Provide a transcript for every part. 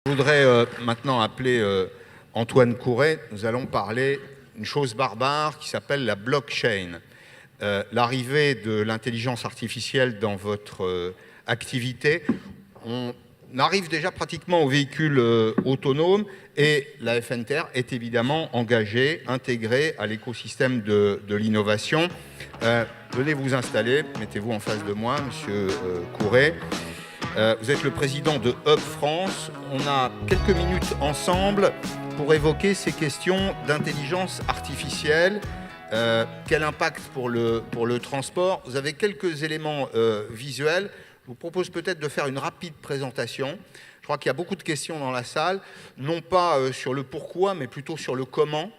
Je voudrais maintenant appeler Antoine Couret. Nous allons parler d'une chose barbare qui s'appelle la blockchain. L'arrivée de l'intelligence artificielle dans votre activité. On arrive déjà pratiquement aux véhicules autonomes et la FNTR est évidemment engagée, intégrée à l'écosystème de l'innovation. Venez vous installer, mettez-vous en face de moi, monsieur Couret. Vous êtes le président de Hub France. On a quelques minutes ensemble pour évoquer ces questions d'intelligence artificielle. Quel impact pour le transport? Vous avez quelques éléments visuels. Je vous propose peut-être de faire une rapide présentation. Je crois qu'il y a beaucoup de questions dans la salle, non pas sur le pourquoi, mais plutôt sur le comment.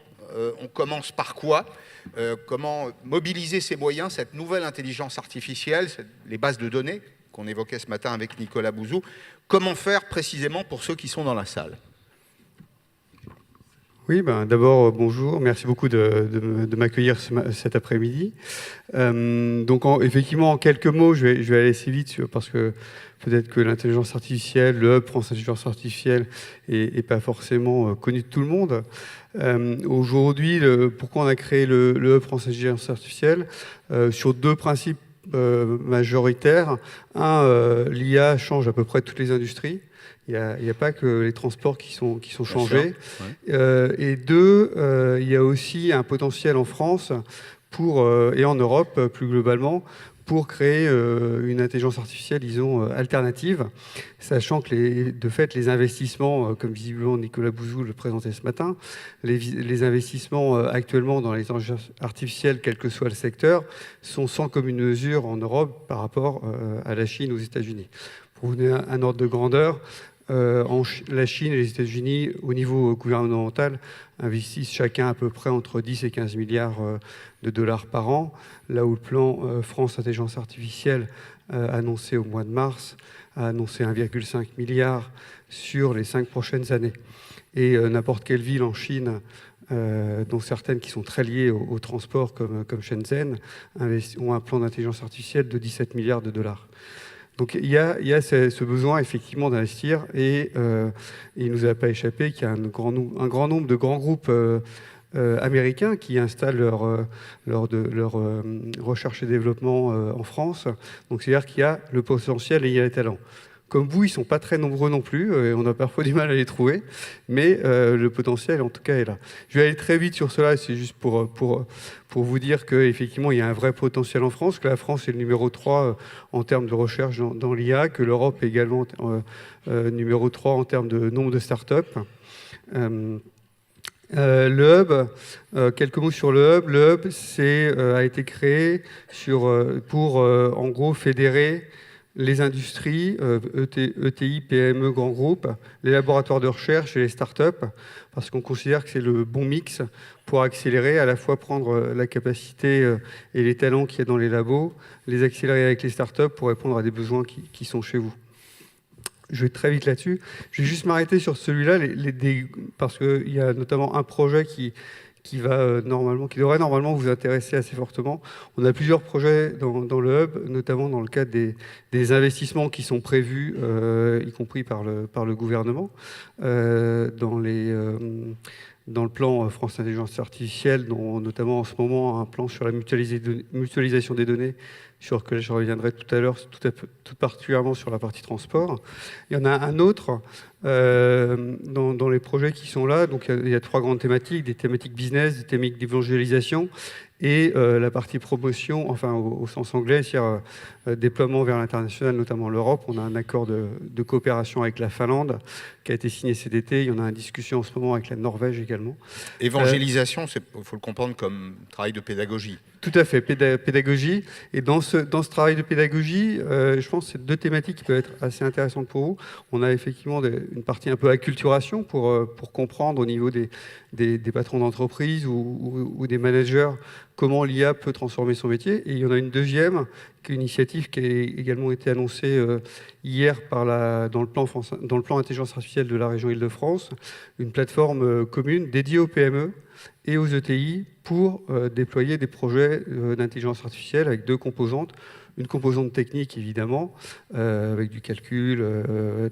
On commence par quoi? Comment mobiliser ces moyens, cette nouvelle intelligence artificielle, les bases de données qu'on évoquait ce matin avec Nicolas Bouzou. Comment faire précisément pour ceux qui sont dans la salle? Oui, d'abord, bonjour. Merci beaucoup de m'accueillir cet après-midi. Effectivement, en quelques mots, je vais aller assez vite parce que peut-être que l'intelligence artificielle, le Hub France Intelligence Artificielle n'est pas forcément connu de tout le monde. Aujourd'hui, pourquoi on a créé le Hub France Intelligence Artificielle sur deux principes majoritaire. L'IA change à peu près toutes les industries. Il n'y a pas que les transports qui sont changés. Ouais. Et deux, il y a aussi un potentiel en France et en Europe plus globalement pour créer une intelligence artificielle, disons, alternative, sachant que de fait, les investissements, comme visiblement Nicolas Bouzou le présentait ce matin, les investissements actuellement dans l'intelligence artificielle, quel que soit le secteur, sont sans commune mesure en Europe par rapport à la Chine ou aux États-Unis. Pour vous donner un ordre de grandeur, la Chine et les États-Unis, au niveau gouvernemental, investissent chacun à peu près entre 10 et 15 milliards de dollars par an, là où le plan France Intelligence Artificielle annoncé au mois de mars a annoncé 1,5 milliard sur les 5 prochaines années. Et n'importe quelle ville en Chine, dont certaines qui sont très liées au transport comme Shenzhen, ont un plan d'intelligence artificielle de 17 milliards de dollars. Donc il y a ce besoin effectivement d'investir et il ne nous a pas échappé qu'il y a un grand nombre de grands groupes américains qui installent leur recherche et développement en France. Donc c'est-à-dire qu'il y a le potentiel et il y a les talents. Comme vous, ils ne sont pas très nombreux non plus, on a parfois du mal à les trouver, mais le potentiel en tout cas est là. Je vais aller très vite sur cela, c'est juste pour vous dire qu'effectivement il y a un vrai potentiel en France, que la France est le numéro 3 en termes de recherche dans l'IA, que l'Europe est également numéro 3 en termes de nombre de startups. Le Hub, quelques mots sur le Hub. Le Hub a été créé pour en gros fédérer les industries, ETI, PME, grands groupes, les laboratoires de recherche et les startups, parce qu'on considère que c'est le bon mix pour accélérer, à la fois prendre la capacité et les talents qu'il y a dans les labos, les accélérer avec les startups pour répondre à des besoins qui sont chez vous. Je vais très vite là-dessus. Je vais juste m'arrêter sur celui-là, parce qu'il y a notamment un projet qui devrait normalement vous intéresser assez fortement. On a plusieurs projets dans le Hub, notamment dans le cadre des investissements qui sont prévus, y compris par le gouvernement, dans le plan France Intelligence Artificielle, dont notamment en ce moment un plan sur la mutualisation des données, sur lequel je reviendrai tout à l'heure, tout particulièrement sur la partie transport. Il y en a un autre dans les projets qui sont là. Donc il y a 3 grandes thématiques, des thématiques business, des thématiques d'évangélisation et la partie promotion, enfin au sens anglais, c'est-à-dire déploiement vers l'international, notamment l'Europe. On a un accord de coopération avec la Finlande qui a été signé cet été. Il y en a une discussion en ce moment avec la Norvège également. Évangélisation, il faut le comprendre comme travail de pédagogie. Tout à fait, pédagogie. Et dans ce travail de pédagogie, je pense que c'est 2 thématiques qui peuvent être assez intéressantes pour vous. On a effectivement une partie un peu acculturation pour comprendre au niveau des patrons d'entreprise ou des managers comment l'IA peut transformer son métier. Et il y en a une deuxième, qui est une initiative qui a également été annoncée hier dans le plan intelligence artificielle de la région Île-de-France, une plateforme commune dédiée aux PME et aux ETI pour déployer des projets d'intelligence artificielle avec 2 composantes. une composante technique, évidemment, avec du calcul,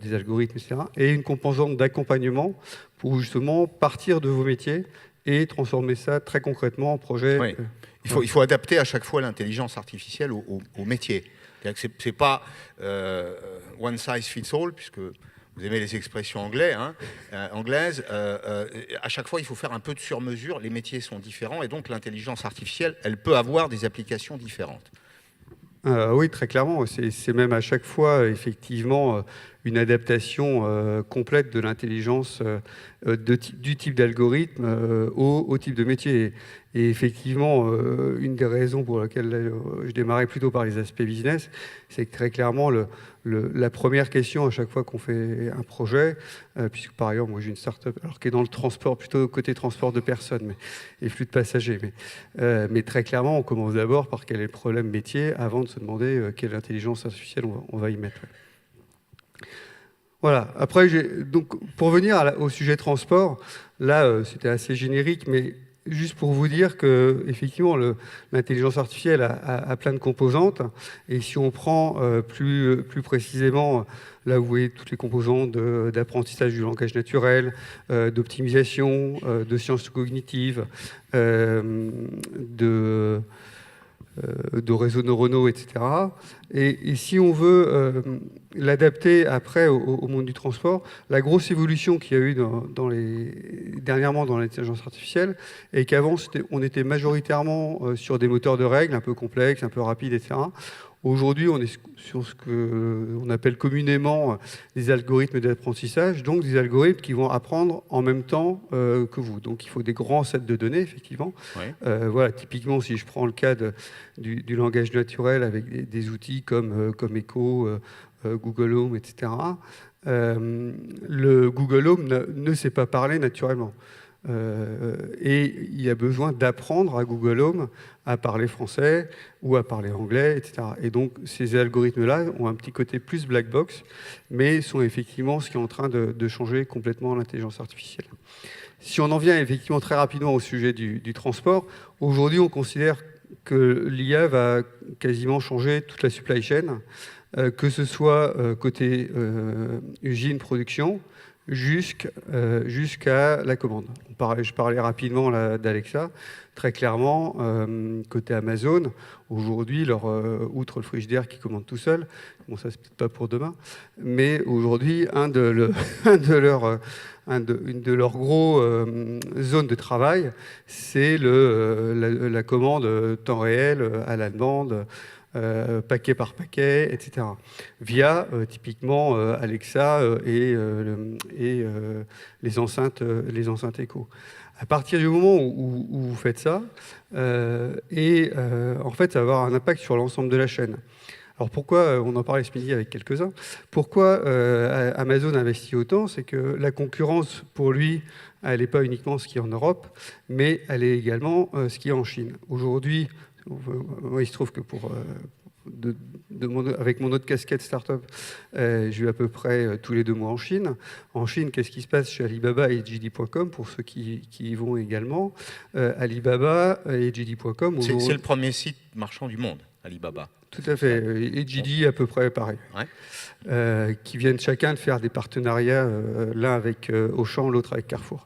des algorithmes, etc., et une composante d'accompagnement pour justement partir de vos métiers et transformer ça très concrètement en projet. Oui. Il faut adapter à chaque fois l'intelligence artificielle au métier. Ce n'est pas one size fits all, puisque vous aimez les expressions anglaises. À chaque fois, il faut faire un peu de sur-mesure. Les métiers sont différents et donc l'intelligence artificielle, elle peut avoir des applications différentes. Oui, très clairement. C'est même à chaque fois, effectivement, une adaptation complète de l'intelligence du type d'algorithme au type de métier. Et effectivement, une des raisons pour lesquelles je démarrais plutôt par les aspects business, c'est que très clairement, la première question à chaque fois qu'on fait un projet, puisque par ailleurs, moi j'ai une start-up alors qui est dans le transport, plutôt côté transport de personnes et flux de passagers. Mais très clairement, on commence d'abord par quel est le problème métier avant de se demander quelle intelligence artificielle on va y mettre. Voilà. Après, donc, pour venir au sujet transport, là, c'était assez générique, mais juste pour vous dire que effectivement, l'intelligence artificielle a plein de composantes. Et si on prend plus précisément, là, vous voyez toutes les composantes d'apprentissage du langage naturel, d'optimisation, de sciences cognitives, de réseaux neuronaux, etc. Et si on veut l'adapter après au monde du transport, la grosse évolution qu'il y a eu dernièrement dans l'intelligence artificielle est qu'avant, on était majoritairement sur des moteurs de règles un peu complexes, un peu rapides, etc. Aujourd'hui, on est sur ce qu'on appelle communément des algorithmes d'apprentissage, donc des algorithmes qui vont apprendre en même temps que vous. Donc il faut des grands sets de données, effectivement. Ouais. Voilà, typiquement, si je prends le cas du langage naturel avec des outils comme Echo, Google Home, etc., le Google Home ne sait pas parler naturellement. Et il y a besoin d'apprendre à Google Home à parler français ou à parler anglais, etc. Et donc ces algorithmes-là ont un petit côté plus black box, mais sont effectivement ce qui est en train de changer complètement l'intelligence artificielle. Si on en vient effectivement très rapidement au sujet du transport, aujourd'hui on considère que l'IA va quasiment changer toute la supply chain, que ce soit côté usine, production, jusqu'à la commande. Je parlais rapidement d'Alexa. Très clairement, côté Amazon, aujourd'hui, outre le frigidaire qui commande tout seul, bon ça c'est peut-être pas pour demain, mais aujourd'hui, une de leurs gros zones de travail, c'est la commande temps réel à la demande, paquet par paquet, etc. Via typiquement Alexa et les enceintes Echo. À partir du moment où vous faites ça, en fait, ça va avoir un impact sur l'ensemble de la chaîne. Alors pourquoi, on en parlait ce midi avec quelques-uns, pourquoi Amazon investit autant? C'est que la concurrence, pour lui, elle n'est pas uniquement ce qui est en Europe, mais elle est également ce qui est en Chine. Aujourd'hui, il se trouve que avec mon autre casquette start-up, je vais à peu près tous les 2 mois en Chine. En Chine, qu'est-ce qui se passe chez Alibaba et JD.com, pour ceux qui y vont également? Alibaba et JD.com... C'est le premier site marchand du monde, Alibaba. Tout à fait. Et JD à peu près pareil. Ouais. Qui viennent chacun de faire des partenariats, l'un avec Auchan, l'autre avec Carrefour.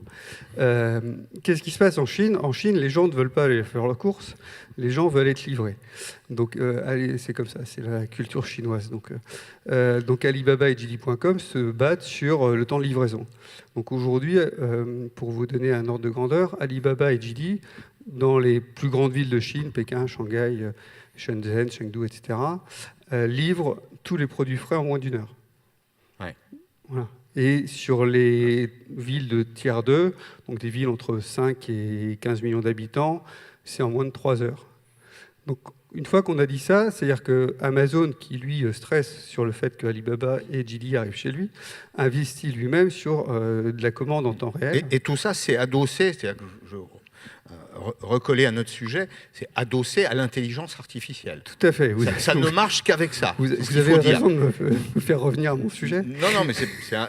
Qu'est-ce qui se passe en Chine? En Chine, les gens ne veulent pas aller faire leurs courses, les gens veulent être livrés. Donc, c'est comme ça, c'est la culture chinoise. Donc Alibaba et JD.com se battent sur le temps de livraison. Donc aujourd'hui, pour vous donner un ordre de grandeur, Alibaba et JD, dans les plus grandes villes de Chine, Pékin, Shanghai, Shenzhen, Chengdu, etc., livrent tous les produits frais en moins d'1 heure. Ouais. Voilà. Et sur les villes de tiers 2, donc des villes entre 5 et 15 millions d'habitants, c'est en moins de 3 heures. Donc une fois qu'on a dit ça, c'est-à-dire que Amazon, qui lui stresse sur le fait que Alibaba et JD arrivent chez lui, investit lui-même sur de la commande en temps réel. Et tout ça, c'est adossé, c'est-à-dire que recoller à notre sujet, c'est adossé à l'intelligence artificielle. Tout à fait. Ça ne marche qu'avec ça. Vous avez raison de me faire revenir à mon sujet. Non, mais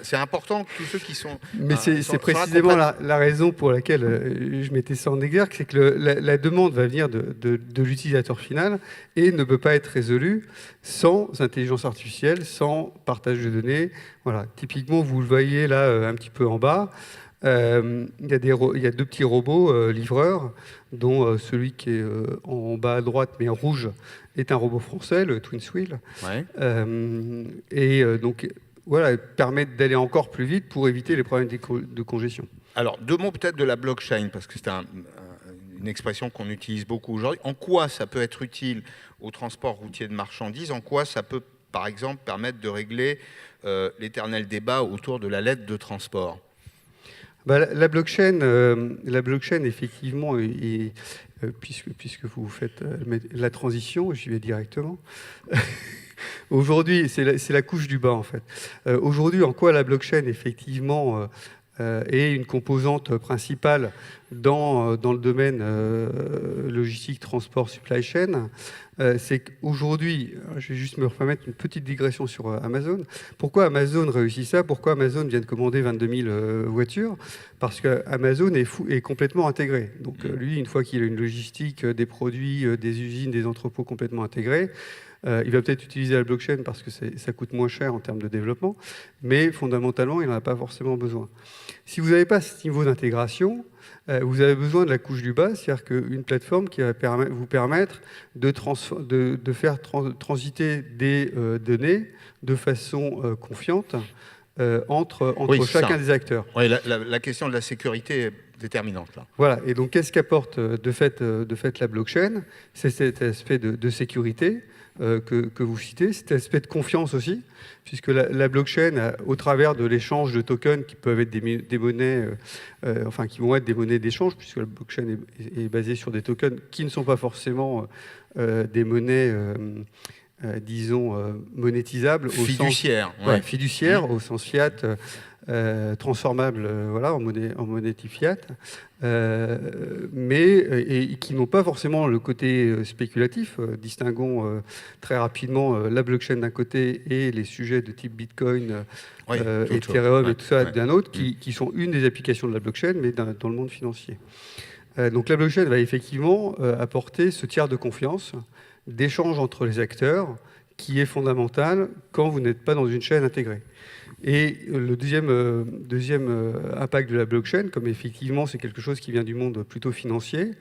c'est important que tous ceux qui sont... Mais c'est précisément la raison pour laquelle je mettais ça en exergue, c'est que la demande va venir de l'utilisateur final et ne peut pas être résolue sans intelligence artificielle, sans partage de données. Voilà. Typiquement, vous le voyez là un petit peu en bas. Il y a 2 petits robots livreurs, dont celui qui est en bas à droite, mais en rouge, est un robot français, le TwinSwheel. Ouais. Donc, voilà, permettent d'aller encore plus vite pour éviter les problèmes de congestion. Alors, 2 mots peut-être de la blockchain, parce que c'est une expression qu'on utilise beaucoup aujourd'hui. En quoi ça peut être utile au transport routier de marchandises? En quoi ça peut, par exemple, permettre de régler l'éternel débat autour de la lettre de transport? La blockchain, effectivement, puisque vous faites la transition, j'y vais directement. Aujourd'hui, c'est la couche du bas, en fait. Aujourd'hui, en quoi la blockchain, effectivement, est une composante principale dans le domaine logistique, transport, supply chain, c'est qu'aujourd'hui, je vais juste me remettre une petite digression sur Amazon. Pourquoi Amazon réussit ça? Pourquoi Amazon vient de commander 22 000 voitures? Parce qu'Amazon est complètement intégré. Donc lui, une fois qu'il a une logistique, des produits, des usines, des entrepôts complètement intégrés, il va peut-être utiliser la blockchain parce que ça coûte moins cher en termes de développement, mais fondamentalement, il n'en a pas forcément besoin. Si vous n'avez pas ce niveau d'intégration, vous avez besoin de la couche du bas, c'est-à-dire qu'une plateforme qui va vous permettre de faire transiter des données de façon confiante entre chacun des acteurs. Oui, la question de la sécurité est déterminante là. Voilà, et donc qu'est-ce qu'apporte de fait la blockchain? C'est cet aspect de sécurité que vous citez, cet aspect de confiance aussi, puisque la blockchain, au travers de l'échange de tokens qui peuvent être des monnaies, qui vont être des monnaies d'échange, puisque la blockchain est basée sur des tokens qui ne sont pas forcément des monnaies, disons, monétisables. Fiduciaires. Fiduciaires, au sens fiat, transformables en monnaie fiat, mais qui n'ont pas forcément le côté spéculatif. Distinguons très rapidement la blockchain d'un côté et les sujets de type Bitcoin, Ethereum et tout ça d'un autre, qui sont une des applications de la blockchain, mais dans le monde financier. Donc la blockchain va effectivement apporter ce tiers de confiance, d'échange entre les acteurs, qui est fondamental quand vous n'êtes pas dans une chaîne intégrée. Et le deuxième impact de la blockchain, comme effectivement c'est quelque chose qui vient du monde plutôt financier,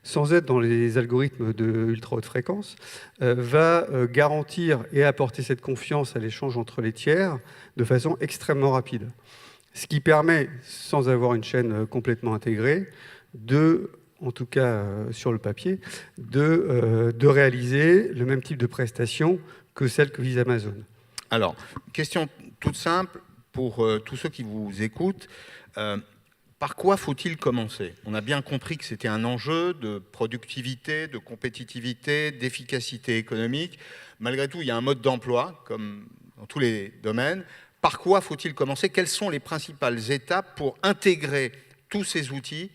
sans être dans les algorithmes de ultra haute fréquence, va garantir et apporter cette confiance à l'échange entre les tiers de façon extrêmement rapide. Ce qui permet, sans avoir une chaîne complètement intégrée, en tout cas sur le papier, de réaliser le même type de prestations que celle que vise Amazon. Alors, question toute simple pour tous ceux qui vous écoutent. Par quoi faut-il commencer? On a bien compris que c'était un enjeu de productivité, de compétitivité, d'efficacité économique. Malgré tout, il y a un mode d'emploi, comme dans tous les domaines. Par quoi faut-il commencer? Quelles sont les principales étapes pour intégrer tous ces outils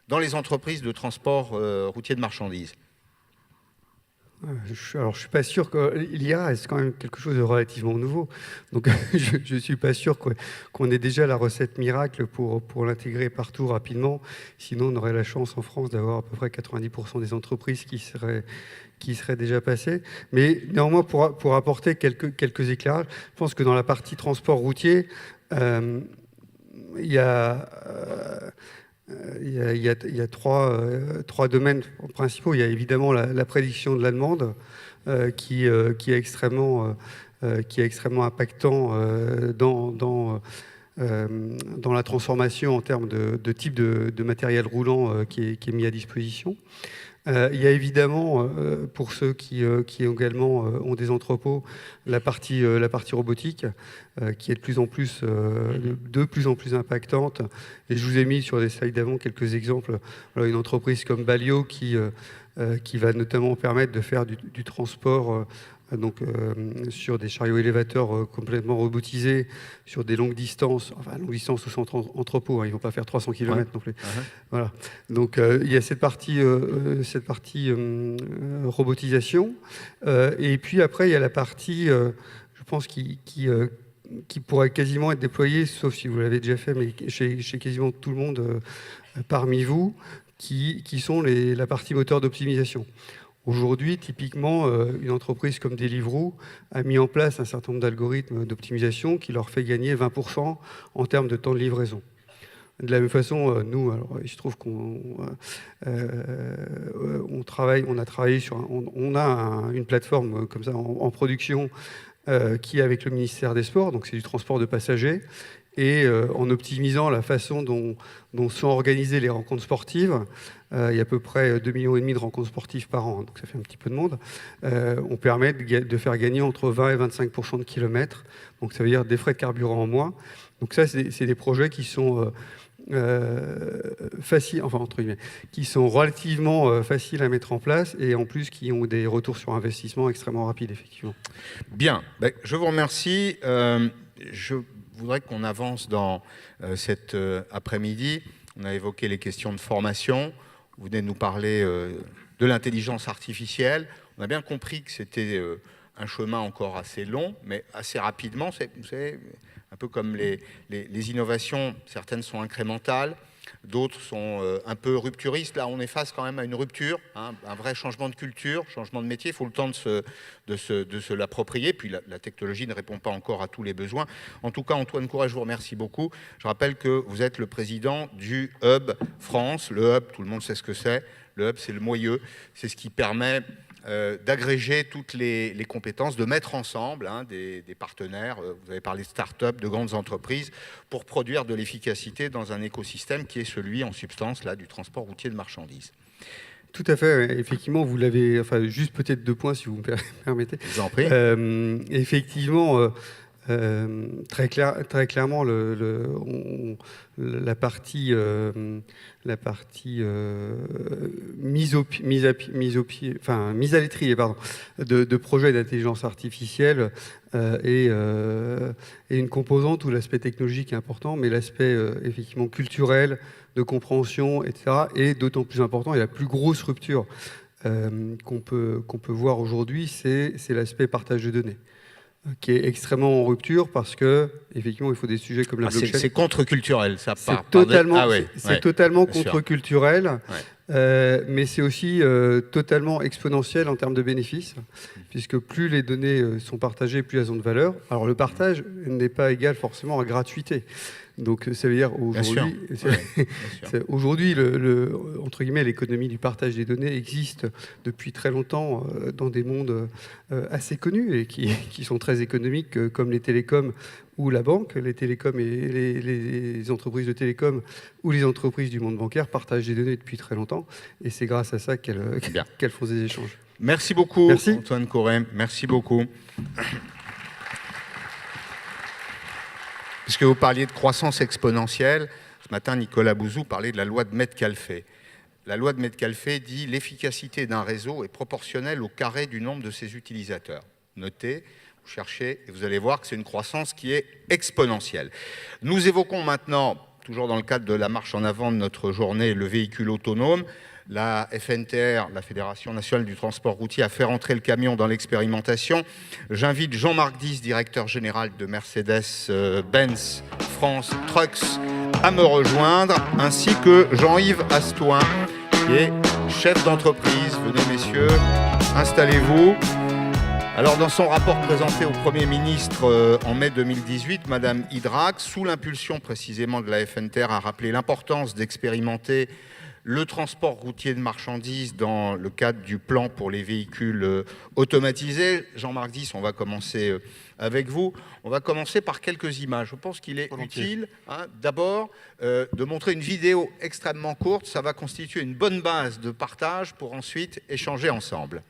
dans les entreprises de transport routier de marchandises? Alors, je ne suis pas sûr que l'IA reste quand même quelque chose de relativement nouveau. Donc, je ne suis pas sûr qu'on ait déjà la recette miracle pour l'intégrer partout rapidement. Sinon, on aurait la chance en France d'avoir à peu près 90% des entreprises qui seraient déjà passées. Mais néanmoins, pour apporter quelques éclairages, je pense que dans la partie transport routier, il y a trois domaines principaux. Il y a évidemment la prédiction de la demande qui est extrêmement impactant dans la transformation en termes de type de matériel roulant qui est mis à disposition. Il y a évidemment, pour ceux qui également ont des entrepôts, la partie robotique qui est de plus en plus impactante. Et je vous ai mis sur des slides d'avant quelques exemples. Alors, une entreprise comme Balio qui va notamment permettre de faire du transport donc sur des chariots élévateurs complètement robotisés, sur des longues distances, enfin longues distances au centre entrepôt, hein, ils ne vont pas faire 300 km non plus. Voilà. Donc il y a cette partie robotisation, et puis après il y a la partie, je pense, qui pourrait quasiment être déployée, sauf si vous l'avez déjà fait, mais chez quasiment tout le monde parmi vous, qui sont la partie moteur d'optimisation. Aujourd'hui, typiquement, une entreprise comme Deliveroo a mis en place un certain nombre d'algorithmes d'optimisation qui leur fait gagner 20% en termes de temps de livraison. De la même façon, nous, alors, il se trouve qu'on on a une plateforme comme ça en production qui est avec le ministère des Sports, donc c'est du transport de passagers, et en optimisant la façon dont sont organisées les rencontres sportives, il y a à peu près 2,5 millions de rencontres sportives par an, donc ça fait un petit peu de monde, on permet de faire gagner entre 20 et 25% de kilomètres, donc ça veut dire des frais de carburant en moins. Donc ça, c'est des projets qui sont faciles, enfin entre guillemets, qui sont relativement faciles à mettre en place et en plus qui ont des retours sur investissement extrêmement rapides, effectivement. Bien, je vous remercie. Je voudrais qu'on avance dans cet après-midi. On a évoqué les questions de formation. Vous venez de nous parler de l'intelligence artificielle. On a bien compris que c'était un chemin encore assez long, mais assez rapidement. Vous savez, un peu comme les innovations, certaines sont incrémentales, d'autres sont un peu rupturistes. Là, on est face quand même à une rupture, hein, un vrai changement de culture, changement de métier. Il faut le temps de se l'approprier. Puis la technologie ne répond pas encore à tous les besoins. En tout cas, Antoine Couret, je vous remercie beaucoup. Je rappelle que vous êtes le président du Hub France. Le Hub, tout le monde sait ce que c'est. Le Hub, c'est le moyeu. C'est ce qui permet d'agréger toutes les compétences, de mettre ensemble des partenaires, vous avez parlé de start-up, de grandes entreprises, pour produire de l'efficacité dans un écosystème qui est celui, en substance, là, du transport routier de marchandises. Tout à fait, effectivement, vous l'avez, enfin, juste peut-être 2 points, si vous me permettez. Je vous en prie. Effectivement, très clairement, la partie mise à l'étrier, de projets d'intelligence artificielle est une composante où l'aspect technologique est important, mais l'aspect effectivement culturel, de compréhension, etc., est d'autant plus important. Et la plus grosse rupture qu'on peut voir aujourd'hui, c'est l'aspect partage de données, qui est extrêmement en rupture parce que effectivement il faut des sujets comme la blockchain. C'est contre-culturel, ça. C'est totalement contre-culturel, mais c'est aussi totalement exponentiel en termes de bénéfices, puisque plus les données sont partagées, plus elles ont de valeur. Alors le partage n'est pas égal forcément à gratuité. Donc ça veut dire aujourd'hui, entre guillemets, l'économie du partage des données existe depuis très longtemps dans des mondes assez connus et qui sont très économiques, comme les télécoms ou la banque. Les télécoms et les entreprises de télécoms ou les entreprises du monde bancaire partagent des données depuis très longtemps, et c'est grâce à ça qu'elles font des échanges. Merci beaucoup, Merci. Antoine Couret. Merci beaucoup. Puisque vous parliez de croissance exponentielle, ce matin, Nicolas Bouzou parlait de la loi de Metcalfe. La loi de Metcalfe dit « L'efficacité d'un réseau est proportionnelle au carré du nombre de ses utilisateurs ». Notez, vous cherchez et vous allez voir que c'est une croissance qui est exponentielle. Nous évoquons maintenant, toujours dans le cadre de la marche en avant de notre journée, le véhicule autonome. La FNTR, la Fédération nationale du transport routier, a fait rentrer le camion dans l'expérimentation. J'invite Jean-Marc Diss, directeur général de Mercedes-Benz France Trucks, à me rejoindre, ainsi que Jean-Yves Astoin, qui est chef d'entreprise. Venez, messieurs, installez-vous. Alors, dans son rapport présenté au Premier ministre en mai 2018, Madame Idrac, sous l'impulsion précisément de la FNTR, a rappelé l'importance d'expérimenter le transport routier de marchandises dans le cadre du plan pour les véhicules automatisés. Jean-Marc Diss, on va commencer avec vous. On va commencer par quelques images. Je pense qu'il est utile, d'abord, de montrer une vidéo extrêmement courte. Ça va constituer une bonne base de partage pour ensuite échanger ensemble.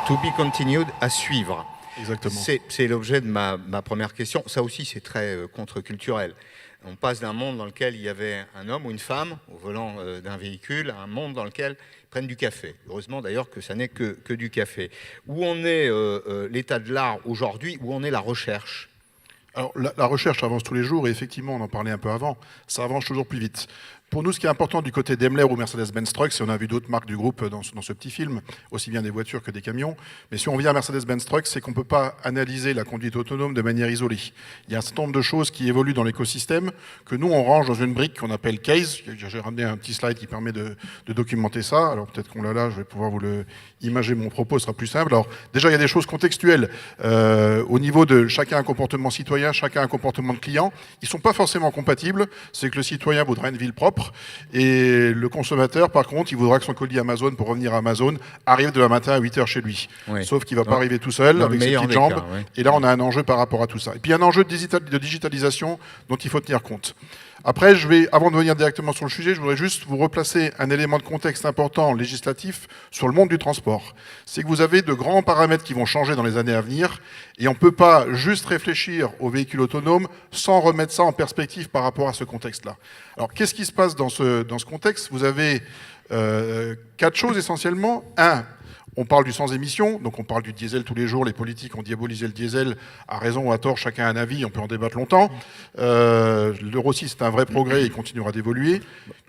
To be continued, à suivre. Exactement. C'est l'objet de ma première question. Ça aussi, c'est très contre-culturel. On passe d'un monde dans lequel il y avait un homme ou une femme au volant d'un véhicule à un monde dans lequel ils prennent du café. Heureusement d'ailleurs que ça n'est que du café. Où en est l'état de l'art aujourd'hui? Où en est la recherche? Alors, la recherche avance tous les jours et effectivement, on en parlait un peu avant, ça avance toujours plus vite. Pour nous, ce qui est important du côté Daimler ou Mercedes-Benz Trucks, et on a vu d'autres marques du groupe dans ce petit film, aussi bien des voitures que des camions, mais si on vient à Mercedes-Benz Trucks, c'est qu'on ne peut pas analyser la conduite autonome de manière isolée. Il y a un certain nombre de choses qui évoluent dans l'écosystème, que nous, on range dans une brique qu'on appelle Case. J'ai ramené un petit slide qui permet de documenter ça. Alors peut-être qu'on l'a là, je vais pouvoir vous le imager mon propos, ce sera plus simple. Alors déjà, il y a des choses contextuelles. Au niveau de chacun un comportement citoyen, chacun un comportement de client. Ils ne sont pas forcément compatibles. C'est que le citoyen voudra une ville propre. Et le consommateur, par contre, il voudra que son colis Amazon, pour revenir à Amazon, arrive demain matin à 8h chez lui. Oui. Sauf qu'il ne va pas arriver tout seul, avec ses petites jambes. Oui. Et là, on a un enjeu par rapport à tout ça. Et puis, il y a un enjeu de digitalisation dont il faut tenir compte. Après, avant de venir directement sur le sujet, je voudrais juste vous replacer un élément de contexte important législatif sur le monde du transport. C'est que vous avez de grands paramètres qui vont changer dans les années à venir et on ne peut pas juste réfléchir aux véhicules autonomes sans remettre ça en perspective par rapport à ce contexte-là. Alors, qu'est-ce qui se passe dans ce contexte? Vous avez 4 choses essentiellement. 1, on parle du sans-émission, donc on parle du diesel tous les jours, les politiques ont diabolisé le diesel, à raison ou à tort, chacun a un avis, on peut en débattre longtemps. L'Euro 6 c'est un vrai progrès, il continuera d'évoluer.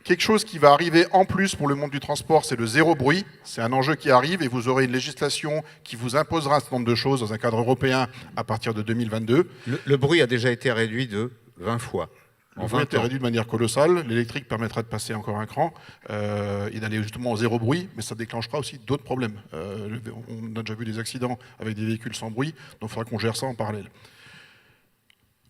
Quelque chose qui va arriver en plus pour le monde du transport, c'est le zéro bruit. C'est un enjeu qui arrive et vous aurez une législation qui vous imposera un certain nombre de choses dans un cadre européen à partir de 2022. Le bruit a déjà été réduit de 20 fois. Le bruit a été réduit de manière colossale. L'électrique permettra de passer encore un cran et d'aller justement au zéro bruit, mais ça déclenchera aussi d'autres problèmes. On a déjà vu des accidents avec des véhicules sans bruit, donc il faudra qu'on gère ça en parallèle.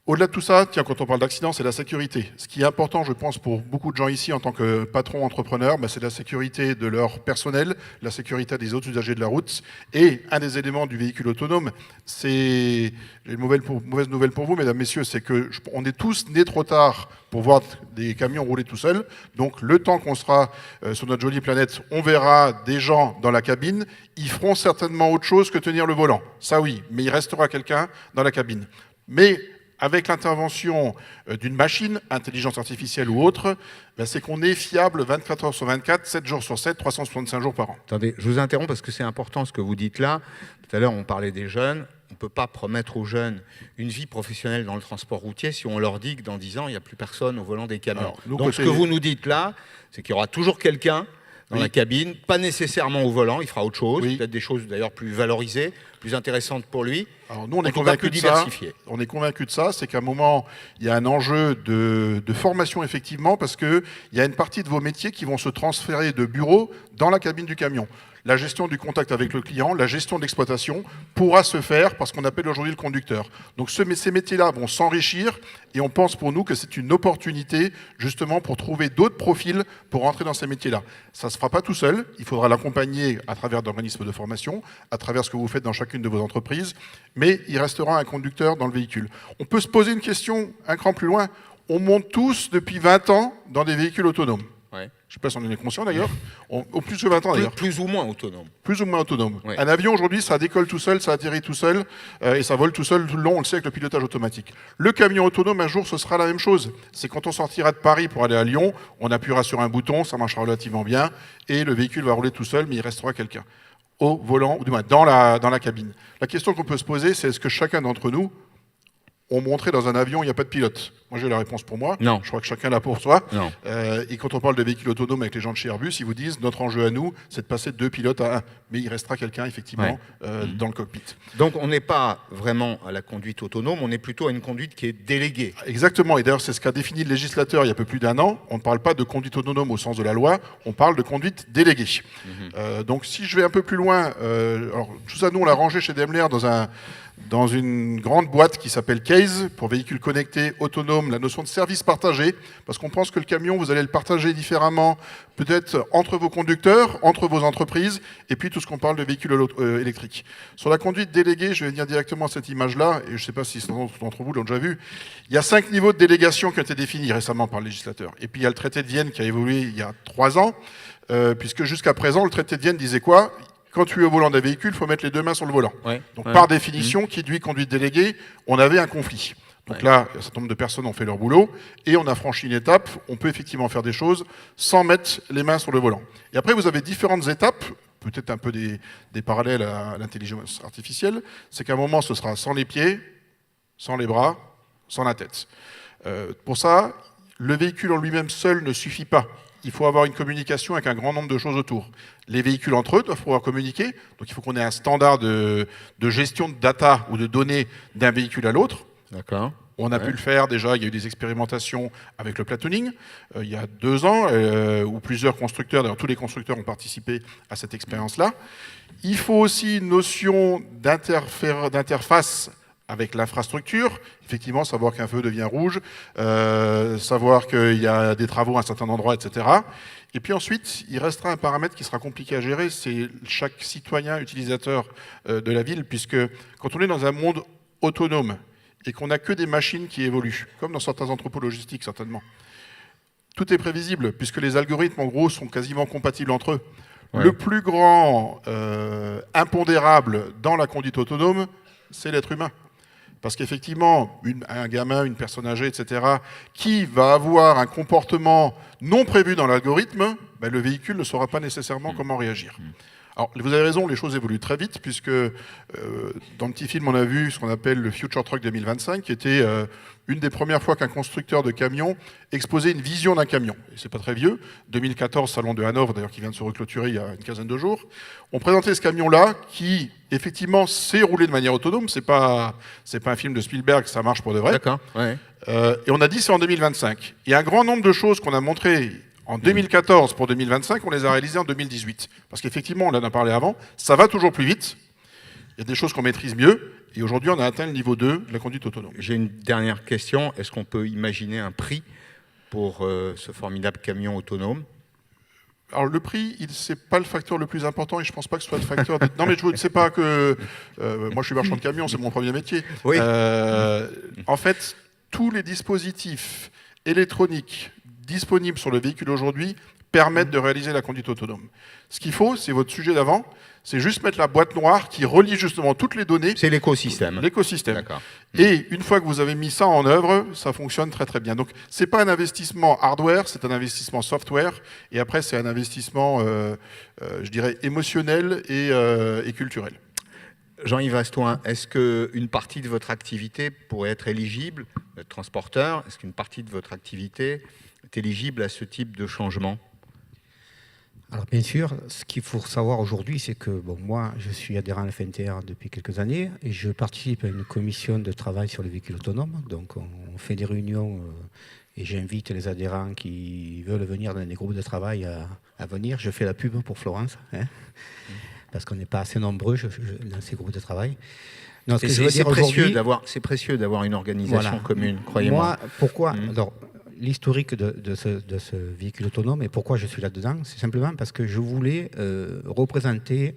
Au-delà de tout ça, tiens, quand on parle d'accident, c'est la sécurité. Ce qui est important, je pense, pour beaucoup de gens ici en tant que patrons entrepreneurs, c'est la sécurité de leur personnel, la sécurité des autres usagers de la route. Et un des éléments du véhicule autonome, j'ai une mauvaise nouvelle pour vous, mesdames, messieurs, c'est qu'on est tous nés trop tard pour voir des camions rouler tout seuls. Donc le temps qu'on sera sur notre jolie planète, on verra des gens dans la cabine. Ils feront certainement autre chose que tenir le volant. Ça oui, mais il restera quelqu'un dans la cabine. Mais avec l'intervention d'une machine, intelligence artificielle ou autre, c'est qu'on est fiable 24 heures sur 24, 7 jours sur 7, 365 jours par an. Attendez, je vous interromps parce que c'est important ce que vous dites là. Tout à l'heure, on parlait des jeunes. On ne peut pas promettre aux jeunes une vie professionnelle dans le transport routier si on leur dit que dans 10 ans, il n'y a plus personne au volant des camions. Alors, donc ce que vous nous dites là, c'est qu'il y aura toujours quelqu'un dans la cabine, pas nécessairement au volant, il fera autre chose, peut-être des choses d'ailleurs plus valorisées, plus intéressantes pour lui. Alors nous, on est convaincus de ça. On est convaincus de ça, c'est qu'à un moment, il y a un enjeu de formation effectivement, parce qu'il y a une partie de vos métiers qui vont se transférer de bureau dans la cabine du camion. La gestion du contact avec le client, la gestion de l'exploitation pourra se faire par ce qu'on appelle aujourd'hui le conducteur. Donc ces métiers-là vont s'enrichir et on pense pour nous que c'est une opportunité justement pour trouver d'autres profils pour rentrer dans ces métiers-là. Ça ne se fera pas tout seul, il faudra l'accompagner à travers d'organismes de formation, à travers ce que vous faites dans chacune de vos entreprises, mais il restera un conducteur dans le véhicule. On peut se poser une question un cran plus loin. On monte tous depuis 20 ans dans des véhicules autonomes. Ouais. Je ne sais pas si on en est conscient d'ailleurs. Au plus de 20 ans d'ailleurs. Plus ou moins autonome. Plus ou moins autonome. Ouais. Un avion aujourd'hui, ça décolle tout seul, ça atterrit tout seul et ça vole tout seul tout le long, on le sait avec le pilotage automatique. Le camion autonome, un jour, ce sera la même chose. C'est quand on sortira de Paris pour aller à Lyon, on appuiera sur un bouton, ça marchera relativement bien et le véhicule va rouler tout seul, mais il restera quelqu'un au volant, ou du moins dans la cabine. La question qu'on peut se poser, c'est est-ce que chacun d'entre nous ont montré dans un avion, il n'y a pas de pilote? Moi, j'ai la réponse pour moi. Non. Je crois que chacun l'a pour soi. Non. Et quand on parle de véhicules autonomes avec les gens de chez Airbus, ils vous disent notre enjeu à nous, c'est de passer de 2 pilotes à 1. Mais il restera quelqu'un, effectivement, dans le cockpit. Donc, on n'est pas vraiment à la conduite autonome, on est plutôt à une conduite qui est déléguée. Exactement. Et d'ailleurs, c'est ce qu'a défini le législateur il y a peu plus d'1 an. On ne parle pas de conduite autonome au sens de la loi, on parle de conduite déléguée. Donc, si je vais un peu plus loin, alors, tout ça, nous, on l'a rangé chez Daimler dans une grande boîte qui s'appelle Case, pour véhicules connectés, autonomes, la notion de service partagé, parce qu'on pense que le camion, vous allez le partager différemment, peut-être entre vos conducteurs, entre vos entreprises, et puis tout ce qu'on parle de véhicules électriques. Sur la conduite déléguée, je vais venir directement à cette image-là, et je ne sais pas si certains d'entre vous l'ont déjà vu, il y a 5 niveaux de délégation qui ont été définis récemment par le législateur. Et puis il y a le traité de Vienne qui a évolué il y a 3 ans, puisque jusqu'à présent, le traité de Vienne disait quoi ? quand tu es au volant d'un véhicule, il faut mettre les 2 mains sur le volant. Ouais. Donc Ouais. par définition, qui dit conduite déléguée, on avait un conflit. Donc là, un certain nombre de personnes ont fait leur boulot et on a franchi une étape. On peut effectivement faire des choses sans mettre les mains sur le volant. Et après, vous avez différentes étapes, peut-être un peu des parallèles à l'intelligence artificielle. C'est qu'à un moment, ce sera sans les pieds, sans les bras, sans la tête. Pour ça, le véhicule en lui-même seul ne suffit pas. Il faut avoir une communication avec un grand nombre de choses autour. Les véhicules entre eux doivent pouvoir communiquer. Donc il faut qu'on ait un standard de gestion de data ou de données d'un véhicule à l'autre. D'accord. On a pu le faire déjà, il y a eu des expérimentations avec le platooning il y a 2 ans, où plusieurs constructeurs, d'ailleurs tous les constructeurs ont participé à cette expérience-là. Il faut aussi une notion d'interface avec l'infrastructure, effectivement, savoir qu'un feu devient rouge, savoir qu'il y a des travaux à un certain endroit, etc. Et puis ensuite, il restera un paramètre qui sera compliqué à gérer, c'est chaque citoyen utilisateur de la ville, puisque quand on est dans un monde autonome et qu'on n'a que des machines qui évoluent, comme dans certains entrepôts logistiques certainement, tout est prévisible, puisque les algorithmes, en gros, sont quasiment compatibles entre eux. Ouais. Le plus grand impondérable dans la conduite autonome, c'est l'être humain. Parce qu'effectivement, un gamin, une personne âgée, etc., qui va avoir un comportement non prévu dans l'algorithme, ben, le véhicule ne saura pas nécessairement comment réagir. Alors, vous avez raison, les choses évoluent très vite, puisque dans le petit film, on a vu ce qu'on appelle le Future Truck 2025, qui était une des premières fois qu'un constructeur de camions exposait une vision d'un camion. Et c'est pas très vieux. 2014, salon de Hanovre, d'ailleurs, qui vient de se reclôturer il y a une quinzaine de jours. On présentait ce camion-là, qui, effectivement, s'est roulé de manière autonome. C'est pas un film de Spielberg, ça marche pour de vrai. D'accord, ouais. Et on a dit c'est en 2025. Il y a un grand nombre de choses qu'on a montrées en 2014 pour 2025, on les a réalisées en 2018. Parce qu'effectivement, on en a parlé avant, ça va toujours plus vite. Il y a des choses qu'on maîtrise mieux. Et aujourd'hui, on a atteint le niveau 2 de la conduite autonome. J'ai une dernière question. Est-ce qu'on peut imaginer un prix pour ce formidable camion autonome ? Alors le prix, c'est pas le facteur le plus important et je pense pas que ce soit le facteur... Non mais je ne sais pas que... moi je suis marchand de camions, c'est mon premier métier. Oui. En fait, tous les dispositifs électroniques disponibles sur le véhicule aujourd'hui permettent de réaliser la conduite autonome. Ce qu'il faut, c'est votre sujet d'avant, c'est juste mettre la boîte noire qui relie justement toutes les données. C'est l'écosystème. L'écosystème. D'accord. Et une fois que vous avez mis ça en œuvre, ça fonctionne très très bien. Donc c'est pas un investissement hardware, c'est un investissement software. Et après, c'est un investissement, je dirais, émotionnel et culturel. Jean-Yves Astoin, est-ce qu'une partie de votre activité pourrait être éligible, le transporteur, est-ce qu'une partie de votre activité est éligible à ce type de changement ? Alors bien sûr, ce qu'il faut savoir aujourd'hui, c'est que moi, je suis adhérent à la FNTR depuis quelques années et je participe à une commission de travail sur les véhicules autonomes. Donc on fait des réunions et j'invite les adhérents qui veulent venir dans des groupes de travail à venir. Je fais la pub pour Florence, parce qu'on n'est pas assez nombreux dans ces groupes de travail. C'est précieux d'avoir une organisation commune, croyez-moi. Moi, pourquoi Alors, l'historique de ce véhicule autonome et pourquoi je suis là-dedans, c'est simplement parce que je voulais représenter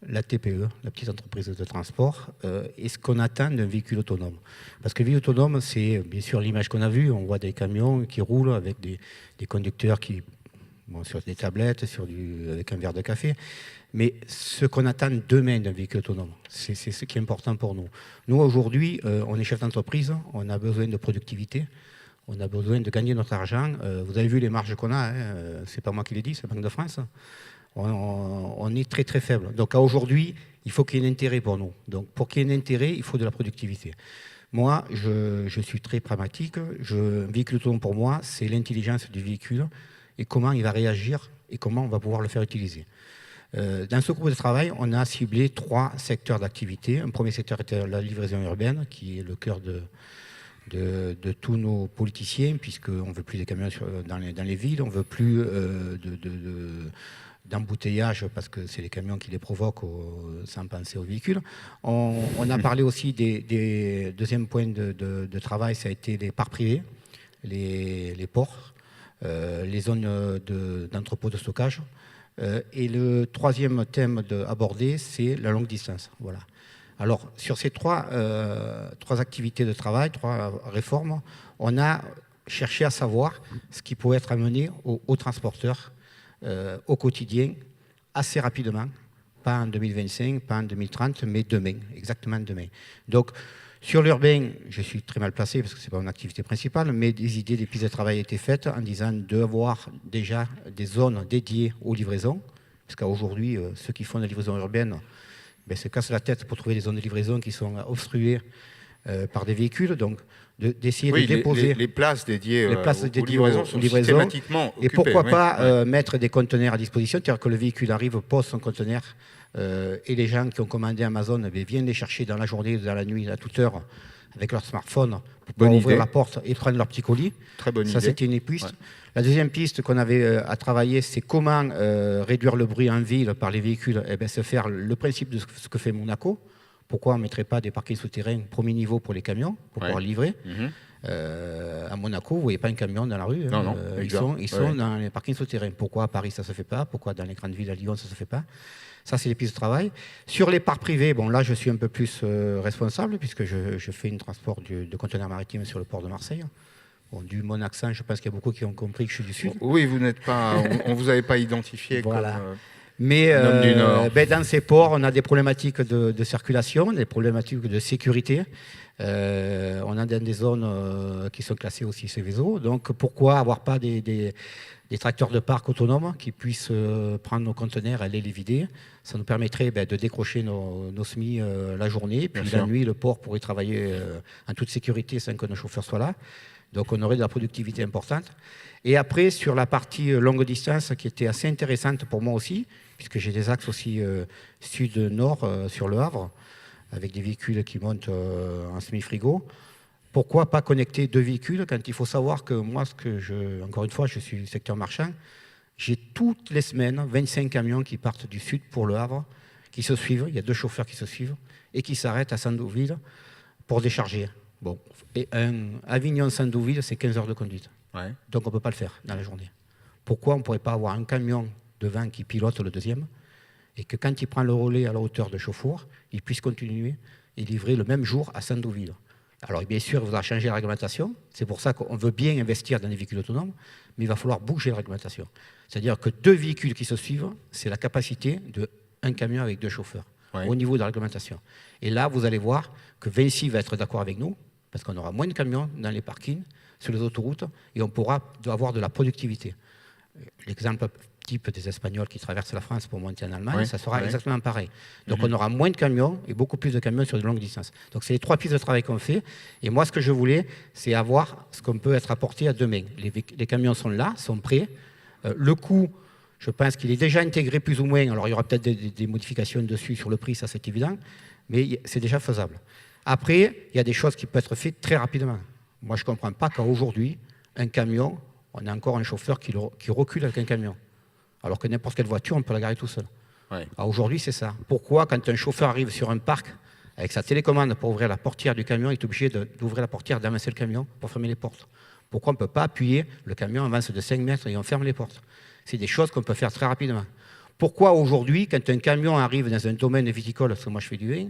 la TPE, la petite entreprise de transport, et ce qu'on attend d'un véhicule autonome. Parce que le véhicule autonome, c'est bien sûr l'image qu'on a vue, on voit des camions qui roulent avec des conducteurs qui, sur des tablettes, avec un verre de café. Mais ce qu'on attend demain d'un véhicule autonome, c'est ce qui est important pour nous. Nous, aujourd'hui, on est chef d'entreprise, on a besoin de productivité, on a besoin de gagner notre argent. Vous avez vu les marges qu'on a, c'est pas moi qui l'ai dit, c'est la Banque de France. On est très très faible. Donc aujourd'hui, il faut qu'il y ait un intérêt pour nous. Donc pour qu'il y ait un intérêt, il faut de la productivité. Moi, je suis très pragmatique. Un véhicule autonome pour moi, c'est l'intelligence du véhicule et comment il va réagir et comment on va pouvoir le faire utiliser. Dans ce groupe de travail, on a ciblé 3 secteurs d'activité. Un premier secteur était la livraison urbaine, qui est le cœur de tous nos politiciens, puisqu'on ne veut plus des camions dans les villes, on ne veut plus d'embouteillage, parce que c'est les camions qui les provoquent sans penser aux véhicules. On a parlé aussi des deuxième point de travail, ça a été les parcs privés, les ports, les zones d'entrepôt de stockage. Et le troisième thème abordé, c'est la longue distance. Voilà. Alors, sur ces trois activités de travail, 3 réformes, on a cherché à savoir ce qui pouvait être amené aux transporteurs au quotidien, assez rapidement, pas en 2025, pas en 2030, mais demain, exactement demain. Donc, sur l'urbain, je suis très mal placé parce que ce n'est pas mon activité principale, mais des idées, des pistes de travail étaient faites en disant d'avoir déjà des zones dédiées aux livraisons, parce qu'aujourd'hui, ceux qui font des livraisons urbaines se cassent la tête pour trouver des zones de livraison qui sont obstruées par des véhicules, donc d'essayer de déposer les places dédiées, aux livraisons sont systématiquement occupées. Et pourquoi pas mettre des conteneurs à disposition, c'est-à-dire que le véhicule arrive, pose son conteneur, et les gens qui ont commandé Amazon viennent les chercher dans la journée, dans la nuit, à toute heure, avec leur smartphone, pour pouvoir ouvrir la porte et prendre leur petit colis. Très bonne idée. Ça, c'était une piste. Ouais. La deuxième piste qu'on avait à travailler, c'est comment réduire le bruit en ville par les véhicules. C'est faire le principe de ce que fait Monaco. Pourquoi on ne mettrait pas des parkings souterrains premier niveau pour les camions, pour pouvoir livrer à Monaco, vous ne voyez pas un camion dans la rue. Non, ils sont dans les parkings souterrains. Pourquoi à Paris, ça ne se fait pas? Pourquoi dans les grandes villes, à Lyon, ça ne se fait pas? Ça, c'est les pistes de travail. Sur les parcs privés, bon, là, je suis un peu plus responsable, puisque je fais une transport de conteneurs maritimes sur le port de Marseille. Bon, du mon accent, je pense qu'il y a beaucoup qui ont compris que je suis du Sud. Oui, vous n'êtes pas, on ne vous avait pas identifié voilà. comme... Mais dans ces ports, on a des problématiques de circulation, des problématiques de sécurité. On a des zones qui sont classées aussi Seveso. Donc, pourquoi avoir pas des tracteurs de parc autonomes qui puissent prendre nos conteneurs et aller les vider? Ça nous permettrait de décrocher nos semis la journée. Puis la nuit, le port pourrait travailler en toute sécurité sans que nos chauffeurs soient là. Donc, on aurait de la productivité importante. Et après, sur la partie longue distance, qui était assez intéressante pour moi aussi, puisque j'ai des axes aussi sud-nord sur le Havre, avec des véhicules qui montent en semi-frigo. Pourquoi pas connecter deux véhicules quand il faut savoir que moi, encore une fois, je suis secteur marchand, j'ai toutes les semaines 25 camions qui partent du sud pour le Havre, qui se suivent, il y a 2 chauffeurs qui se suivent, et qui s'arrêtent à Sandouville pour décharger. Bon, et Avignon-Sandouville, c'est 15 heures de conduite. Ouais. Donc on ne peut pas le faire dans la journée. Pourquoi on ne pourrait pas avoir un camion devant qui pilote le deuxième, et que quand il prend le relais à la hauteur de Chauffour, il puisse continuer et livrer le même jour à Sandouville? Alors bien sûr, il faudra changer la réglementation. C'est pour ça qu'on veut bien investir dans les véhicules autonomes, mais il va falloir bouger la réglementation. C'est-à-dire que 2 véhicules qui se suivent, c'est la capacité d'un camion avec 2 chauffeurs, au niveau de la réglementation. Et là, vous allez voir que Vinci va être d'accord avec nous, parce qu'on aura moins de camions dans les parkings, sur les autoroutes, et on pourra avoir de la productivité. L'exemple type des Espagnols qui traversent la France pour monter en Allemagne, ça sera exactement pareil. Donc on aura moins de camions et beaucoup plus de camions sur de longues distances. Donc c'est les 3 pistes de travail qu'on fait. Et moi, ce que je voulais, c'est avoir ce qu'on peut être apporté à demain. Les camions sont là, sont prêts. Le coût, je pense qu'il est déjà intégré plus ou moins. Alors il y aura peut-être des modifications dessus sur le prix, ça c'est évident, mais c'est déjà faisable. Après, il y a des choses qui peuvent être faites très rapidement. Moi, je ne comprends pas qu'aujourd'hui, un camion, on a encore un chauffeur qui recule avec un camion. Alors que n'importe quelle voiture, on peut la garer tout seul. Ouais. Aujourd'hui, c'est ça. Pourquoi, quand un chauffeur arrive sur un parc, avec sa télécommande pour ouvrir la portière du camion, il est obligé d'ouvrir la portière, d'avancer le camion pour fermer les portes? Pourquoi on ne peut pas appuyer, le camion avance de 5 mètres et on ferme les portes? C'est des choses qu'on peut faire très rapidement. Pourquoi aujourd'hui, quand un camion arrive dans un domaine viticole, parce que moi je fais du vin,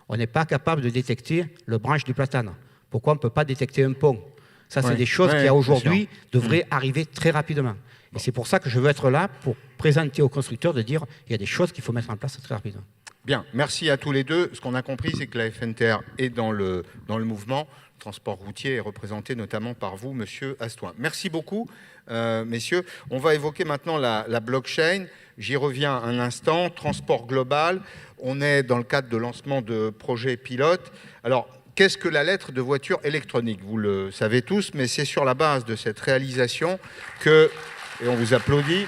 on n'est pas capable de détecter le branche du platane? Pourquoi on ne peut pas détecter un pont? Ça, c'est des choses qui, aujourd'hui, devraient arriver très rapidement. Et c'est pour ça que je veux être là, pour présenter aux constructeurs, de dire il y a des choses qu'il faut mettre en place très rapidement. Bien, merci à tous les deux. Ce qu'on a compris, c'est que la FNTR est dans le mouvement. Le transport routier est représenté notamment par vous, monsieur Astoin. Merci beaucoup, messieurs. On va évoquer maintenant la blockchain. J'y reviens un instant. Transport global. On est dans le cadre de lancement de projets pilotes. Alors, qu'est-ce que la lettre de voiture électronique? Vous le savez tous, mais c'est sur la base de cette réalisation que, et on vous applaudit,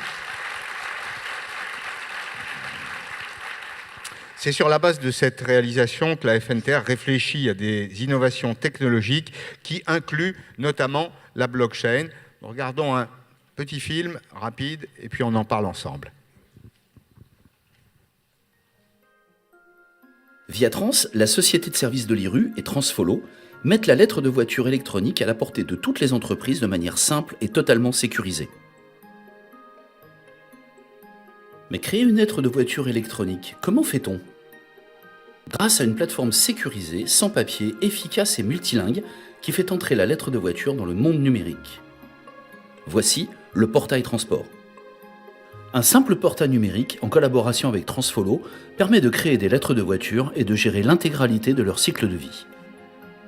c'est sur la base de cette réalisation que la FNTR réfléchit à des innovations technologiques qui incluent notamment la blockchain. Regardons un petit film rapide et puis on en parle ensemble. Viatrans, la société de services de l'IRU et Transfollow mettent la lettre de voiture électronique à la portée de toutes les entreprises de manière simple et totalement sécurisée. Mais créer une lettre de voiture électronique, comment fait-on? Grâce à une plateforme sécurisée, sans papier, efficace et multilingue, qui fait entrer la lettre de voiture dans le monde numérique. Voici le portail transport. Un simple portail numérique, en collaboration avec Transfollow, permet de créer des lettres de voiture et de gérer l'intégralité de leur cycle de vie.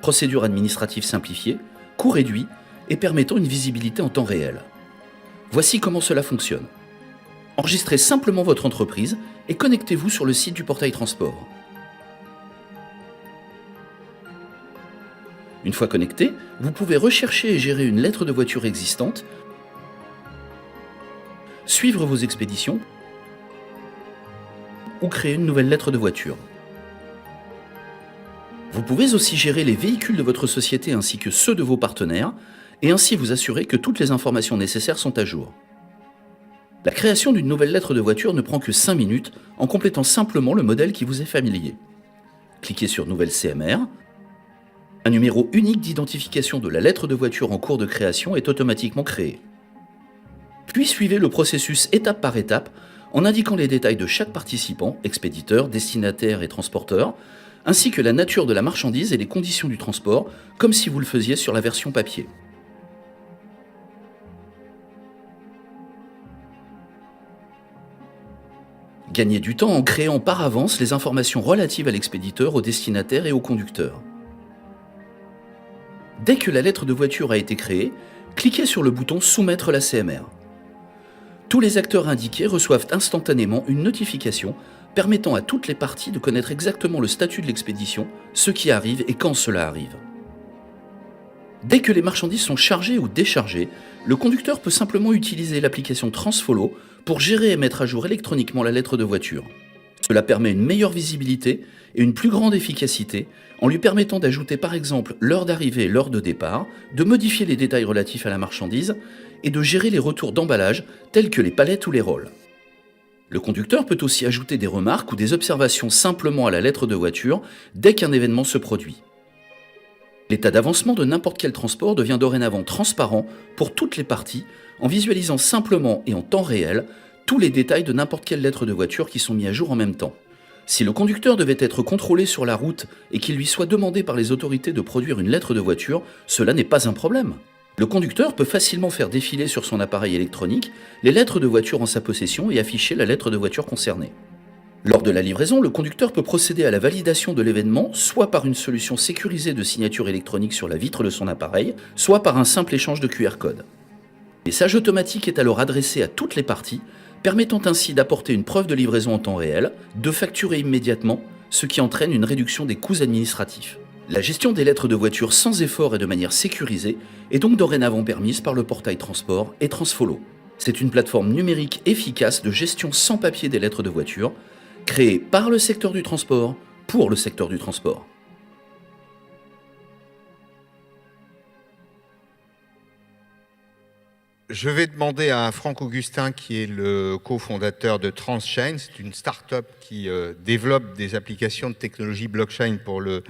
Procédure administrative simplifiée, coût réduit et permettant une visibilité en temps réel. Voici comment cela fonctionne. Enregistrez simplement votre entreprise et connectez-vous sur le site du portail transport. Une fois connecté, vous pouvez rechercher et gérer une lettre de voiture existante, suivre vos expéditions ou créer une nouvelle lettre de voiture. Vous pouvez aussi gérer les véhicules de votre société ainsi que ceux de vos partenaires et ainsi vous assurer que toutes les informations nécessaires sont à jour. La création d'une nouvelle lettre de voiture ne prend que 5 minutes en complétant simplement le modèle qui vous est familier. Cliquez sur Nouvelle CMR. Un numéro unique d'identification de la lettre de voiture en cours de création est automatiquement créé. Puis suivez le processus étape par étape en indiquant les détails de chaque participant, expéditeur, destinataire et transporteur, ainsi que la nature de la marchandise et les conditions du transport, comme si vous le faisiez sur la version papier. Gagnez du temps en créant par avance les informations relatives à l'expéditeur, au destinataire et au conducteur. Dès que la lettre de voiture a été créée, cliquez sur le bouton « Soumettre la CMR ». Tous les acteurs indiqués reçoivent instantanément une notification permettant à toutes les parties de connaître exactement le statut de l'expédition, ce qui arrive et quand cela arrive. Dès que les marchandises sont chargées ou déchargées, le conducteur peut simplement utiliser l'application Transfollow pour gérer et mettre à jour électroniquement la lettre de voiture. Cela permet une meilleure visibilité et une plus grande efficacité en lui permettant d'ajouter par exemple l'heure d'arrivée et l'heure de départ, de modifier les détails relatifs à la marchandise et de gérer les retours d'emballage tels que les palettes ou les rôles. Le conducteur peut aussi ajouter des remarques ou des observations simplement à la lettre de voiture dès qu'un événement se produit. L'état d'avancement de n'importe quel transport devient dorénavant transparent pour toutes les parties en visualisant simplement et en temps réel tous les détails de n'importe quelle lettre de voiture qui sont mis à jour en même temps. Si le conducteur devait être contrôlé sur la route et qu'il lui soit demandé par les autorités de produire une lettre de voiture, cela n'est pas un problème. Le conducteur peut facilement faire défiler sur son appareil électronique les lettres de voiture en sa possession et afficher la lettre de voiture concernée. Lors de la livraison, le conducteur peut procéder à la validation de l'événement soit par une solution sécurisée de signature électronique sur la vitre de son appareil, soit par un simple échange de QR code. Le message automatique est alors adressé à toutes les parties, permettant ainsi d'apporter une preuve de livraison en temps réel, de facturer immédiatement, ce qui entraîne une réduction des coûts administratifs. La gestion des lettres de voiture sans effort et de manière sécurisée est donc dorénavant permise par le portail transport et Transfollow. C'est une plateforme numérique efficace de gestion sans papier des lettres de voiture, créée par le secteur du transport pour le secteur du transport. Je vais demander à Franck Augustin, qui est le cofondateur de TransChain, c'est une start-up qui développe des applications de technologie blockchain pour le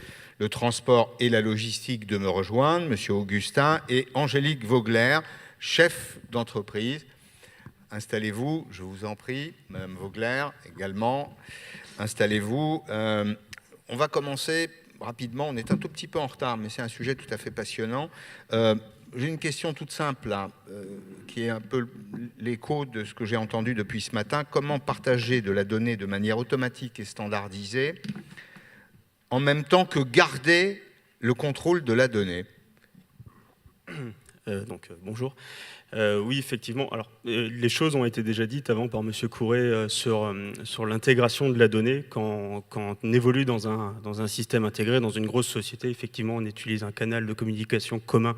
transport et la logistique, de me rejoindre. Monsieur Augustin et Angélique Vogler, chef d'entreprise. Installez-vous, je vous en prie. Madame Vogler également, installez-vous. On va commencer rapidement, on est un tout petit peu en retard, mais c'est un sujet tout à fait passionnant. J'ai une question toute simple, là, qui est un peu l'écho de ce que j'ai entendu depuis ce matin. Comment partager de la donnée de manière automatique et standardisée, en même temps que garder le contrôle de la donnée? Bonjour. Oui, effectivement. Alors, les choses ont été déjà dites avant par Monsieur Couret sur l'intégration de la donnée. Quand on évolue dans un système intégré, dans une grosse société, effectivement, on utilise un canal de communication commun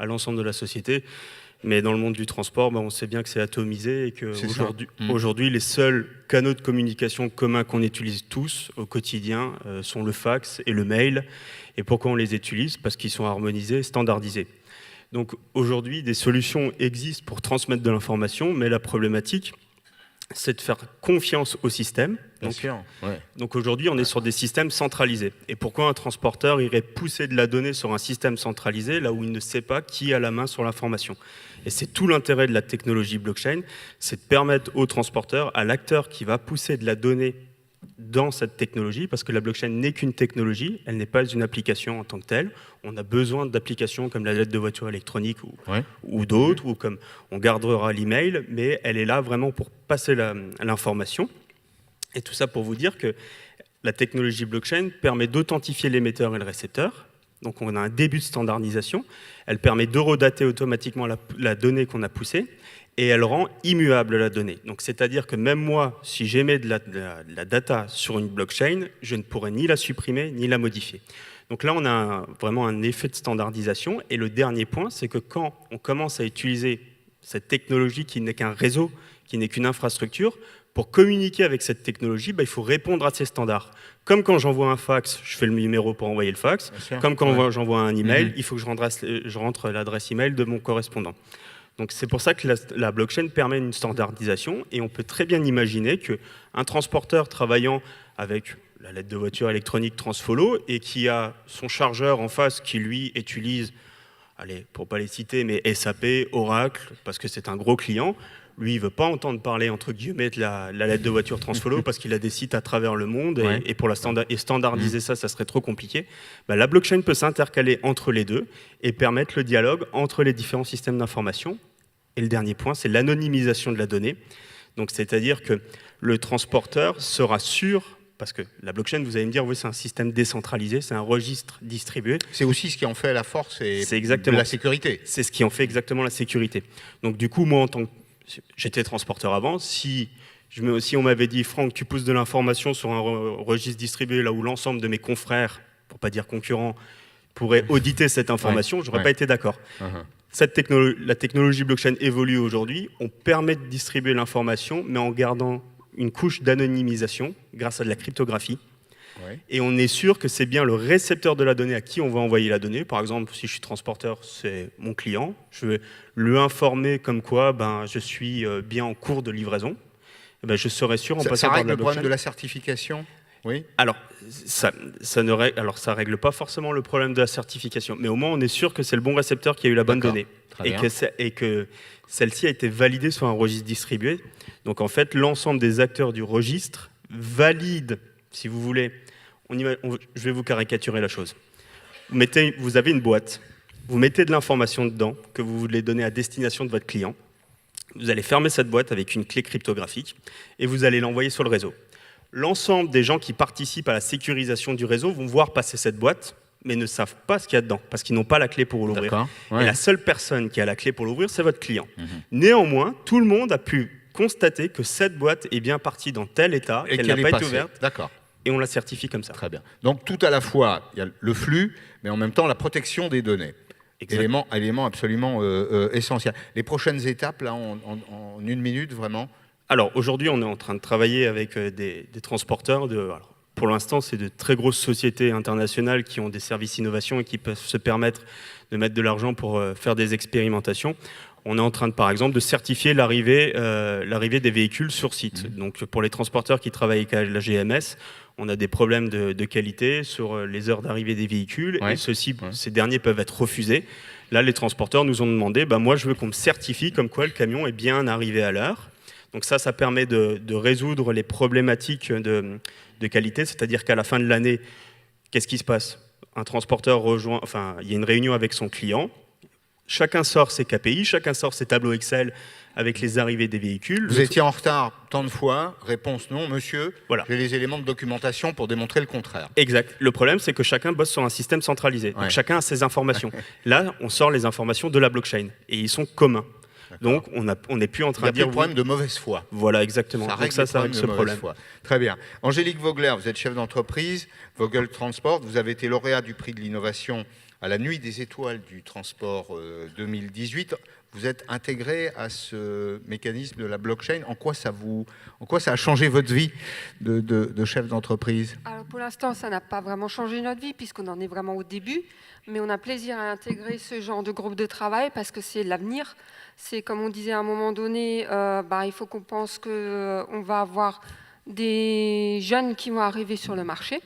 à l'ensemble de la société. Mais dans le monde du transport, on sait bien que c'est atomisé et qu'aujourd'hui, les seuls canaux de communication communs qu'on utilise tous au quotidien sont le fax et le mail. Et pourquoi on les utilise? Parce qu'ils sont harmonisés, standardisés. Donc aujourd'hui, des solutions existent pour transmettre de l'information, mais la problématique, c'est de faire confiance au système. Donc aujourd'hui, on est sur des systèmes centralisés. Et pourquoi un transporteur irait pousser de la donnée sur un système centralisé, là où il ne sait pas qui a la main sur l'information? Et c'est tout l'intérêt de la technologie blockchain, c'est de permettre au transporteur, à l'acteur qui va pousser de la donnée dans cette technologie, parce que la blockchain n'est qu'une technologie, elle n'est pas une application en tant que telle. On a besoin d'applications comme la lettre de voiture électronique ou d'autres, ou comme on gardera l'email, mais elle est là vraiment pour passer l'information. Et tout ça pour vous dire que la technologie blockchain permet d'authentifier l'émetteur et le récepteur. Donc on a un début de standardisation. Elle permet de redater automatiquement la donnée qu'on a poussée. Et elle rend immuable la donnée. Donc, c'est-à-dire que même moi, si j'émets de la data sur une blockchain, je ne pourrais ni la supprimer, ni la modifier. Donc là, on a vraiment un effet de standardisation. Et le dernier point, c'est que quand on commence à utiliser cette technologie qui n'est qu'un réseau, qui n'est qu'une infrastructure, pour communiquer avec cette technologie, il faut répondre à ces standards. Comme quand j'envoie un fax, je fais le numéro pour envoyer le fax. Comme quand j'envoie un email, il faut que je rentre l'adresse email de mon correspondant. Donc c'est pour ça que la blockchain permet une standardisation et on peut très bien imaginer qu'un transporteur travaillant avec la lettre de voiture électronique Transfollow et qui a son chargeur en face qui lui utilise, allez, pour ne pas les citer, mais SAP, Oracle, parce que c'est un gros client, lui il ne veut pas entendre parler entre guillemets de la lettre de voiture Transfollow parce qu'il a des sites à travers le monde et pour standardiser ça serait trop compliqué. La blockchain peut s'intercaler entre les deux et permettre le dialogue entre les différents systèmes d'information. Et le dernier point, c'est l'anonymisation de la donnée. Donc, c'est-à-dire que le transporteur sera sûr, parce que la blockchain, vous allez me dire, oui, c'est un système décentralisé, c'est un registre distribué. C'est aussi ce qui en fait la force et exactement la sécurité. C'est ce qui en fait exactement la sécurité. Donc, du coup, moi, en tant que j'étais transporteur avant, si on m'avait dit, Franck, tu pousses de l'information sur un registre distribué, là où l'ensemble de mes confrères, pour ne pas dire concurrents, pourraient auditer cette information, je n'aurais pas été d'accord. La technologie blockchain évolue aujourd'hui, on permet de distribuer l'information, mais en gardant une couche d'anonymisation grâce à de la cryptographie. Et on est sûr que c'est bien le récepteur de la donnée à qui on va envoyer la donnée. Par exemple, si je suis transporteur, c'est mon client. Je vais lui informer comme quoi je suis bien en cours de livraison. Je serai sûr en passant par la blockchain. Ça règle le problème de la certification ? Oui. Alors, ça règle pas forcément le problème de la certification, mais au moins on est sûr que c'est le bon récepteur qui a eu la bonne donnée et que celle-ci a été validée sur un registre distribué. Donc en fait, l'ensemble des acteurs du registre valident, si vous voulez, je vais vous caricaturer la chose. Vous avez une boîte, vous mettez de l'information dedans que vous voulez donner à destination de votre client. Vous allez fermer cette boîte avec une clé cryptographique et vous allez l'envoyer sur le réseau. L'ensemble des gens qui participent à la sécurisation du réseau vont voir passer cette boîte, mais ne savent pas ce qu'il y a dedans, parce qu'ils n'ont pas la clé pour l'ouvrir. Et la seule personne qui a la clé pour l'ouvrir, c'est votre client. Néanmoins, tout le monde a pu constater que cette boîte est bien partie dans tel état, qu'elle n'a pas été ouverte, et on la certifie comme ça. Très bien. Donc tout à la fois, il y a le flux, mais en même temps la protection des données. Élément absolument essentiel. Les prochaines étapes, là, en une minute, vraiment. Alors aujourd'hui, on est en train de travailler avec des transporteurs. Pour l'instant, c'est de très grosses sociétés internationales qui ont des services innovation et qui peuvent se permettre de mettre de l'argent pour faire des expérimentations. On est en train, par exemple, de certifier l'arrivée des véhicules sur site. Donc pour les transporteurs qui travaillent avec la GMS, on a des problèmes de qualité sur les heures d'arrivée des véhicules et ces derniers peuvent être refusés. Là, les transporteurs nous ont demandé, moi je veux qu'on me certifie comme quoi le camion est bien arrivé à l'heure. Donc ça permet de résoudre les problématiques de qualité, c'est-à-dire qu'à la fin de l'année, qu'est-ce qui se passe ? Un transporteur il y a une réunion avec son client, chacun sort ses KPI, chacun sort ses tableaux Excel avec les arrivées des véhicules. Vous étiez en retard tant de fois, réponse non, monsieur, voilà. J'ai les éléments de documentation pour démontrer le contraire. Exact. Le problème, c'est que chacun bosse sur un système centralisé, donc chacun a ses informations. Là, on sort les informations de la blockchain, et ils sont communs. Donc, on n'est plus en train de dire... Il y a plus de problème de mauvaise foi. Voilà, exactement. Ça règle ce problème. Très bien. Angélique Vogler, vous êtes chef d'entreprise, Vogel Transport. Vous avez été lauréat du prix de l'innovation à la Nuit des étoiles du transport 2018. Vous êtes intégré à ce mécanisme de la blockchain. En quoi ça a changé votre vie de chef d'entreprise ? Alors pour l'instant, ça n'a pas vraiment changé notre vie puisqu'on en est vraiment au début. Mais on a plaisir à intégrer ce genre de groupe de travail parce que c'est l'avenir. C'est comme on disait à un moment donné, il faut qu'on pense qu'on va avoir des jeunes qui vont arriver sur le marché,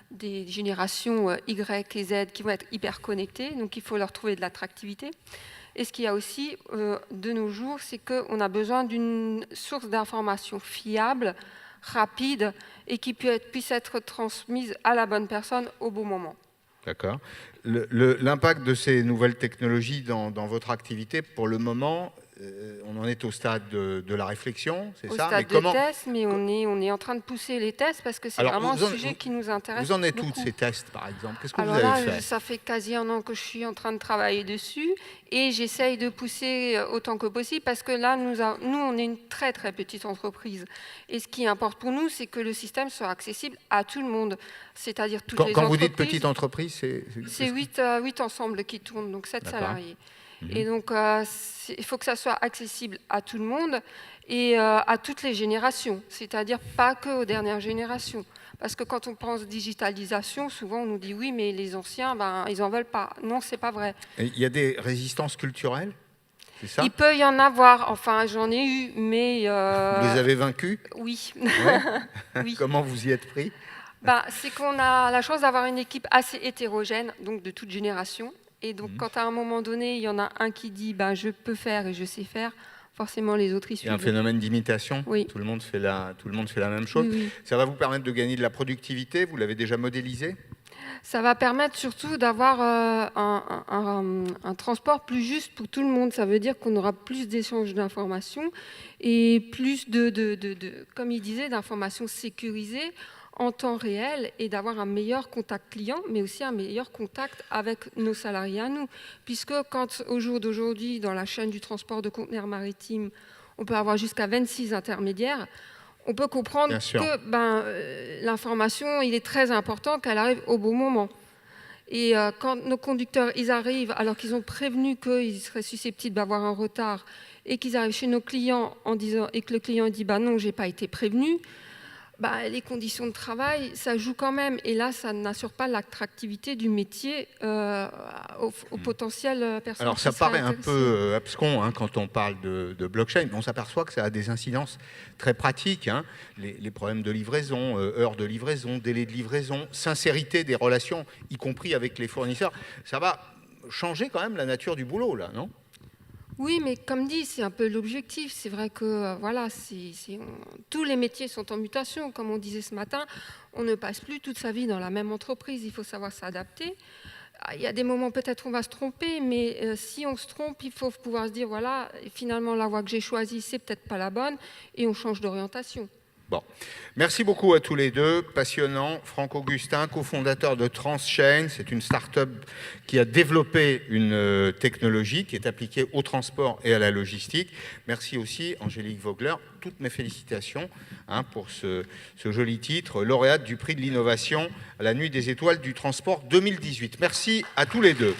des générations Y et Z qui vont être hyper connectées, donc il faut leur trouver de l'attractivité. Et ce qu'il y a aussi de nos jours, c'est qu'on a besoin d'une source d'information fiable, rapide et qui puisse être transmise à la bonne personne au bon moment. D'accord. L'impact de ces nouvelles technologies dans votre activité, pour le moment, on en est au stade de la réflexion, c'est ça? Au stade de test, mais on est en train de pousser les tests parce que c'est vraiment un sujet qui nous intéresse. Vous en êtes où de ces tests, par exemple? Qu'est-ce que vous avez fait? Ça fait quasi un an que je suis en train de travailler dessus et j'essaye de pousser autant que possible parce que là, nous, on est une très très petite entreprise. Et ce qui importe pour nous, c'est que le système soit accessible à tout le monde, c'est-à-dire toutes les entreprises. Quand vous dites petite entreprise, c'est 8 ensembles qui tournent, donc 7 salariés. Et donc, il faut que ça soit accessible à tout le monde et à toutes les générations, c'est-à-dire pas que aux dernières générations. Parce que quand on pense digitalisation, souvent on nous dit oui, mais les anciens, ils n'en veulent pas. Non, c'est pas vrai. Il y a des résistances culturelles, c'est ça? Il peut y en avoir, enfin j'en ai eu, mais... Vous les avez vaincus? Oui. Ouais. Oui. Comment vous y êtes pris? C'est qu'on a la chance d'avoir une équipe assez hétérogène, donc de toute génération. Et donc, quand à un moment donné, il y en a un qui dit je peux faire et je sais faire, forcément les autres y suivent. Il y a un phénomène d'imitation, oui. Tout le monde fait la même chose. Oui. Ça va vous permettre de gagner de la productivité, vous l'avez déjà modélisé? Ça va permettre surtout d'avoir un transport plus juste pour tout le monde. Ça veut dire qu'on aura plus d'échanges d'informations et plus comme il disait, d'informations sécurisées en temps réel et d'avoir un meilleur contact client, mais aussi un meilleur contact avec nos salariés à nous. Puisque quand, au jour d'aujourd'hui, dans la chaîne du transport de conteneurs maritimes, on peut avoir jusqu'à 26 intermédiaires, on peut comprendre que l'information, il est très important qu'elle arrive au bon moment. Et quand nos conducteurs, ils arrivent alors qu'ils ont prévenu qu'ils seraient susceptibles d'avoir un retard et qu'ils arrivent chez nos clients en disant, et que le client dit non, j'ai pas été prévenu, les conditions de travail, ça joue quand même. Et là, ça n'assure pas l'attractivité du métier au potentiel personnel. Alors, ça paraît un peu abscon quand on parle de blockchain, mais on s'aperçoit que ça a des incidences très pratiques. Les problèmes de livraison, heures de livraison, délai de livraison, sincérité des relations, y compris avec les fournisseurs. Ça va changer quand même la nature du boulot, là, non ? Oui, mais comme dit, c'est un peu l'objectif. C'est vrai que tous les métiers sont en mutation. Comme on disait ce matin, on ne passe plus toute sa vie dans la même entreprise. Il faut savoir s'adapter. Il y a des moments, peut-être on va se tromper, mais si on se trompe, il faut pouvoir se dire, voilà, finalement, la voie que j'ai choisie, c'est peut-être pas la bonne, et on change d'orientation. Bon, merci beaucoup à tous les deux, passionnant. Franck Augustin, cofondateur de Transchain, c'est une start-up qui a développé une technologie qui est appliquée au transport et à la logistique. Merci aussi Angélique Vogler, toutes mes félicitations pour ce joli titre, lauréate du prix de l'innovation à la Nuit des étoiles du transport 2018. Merci à tous les deux.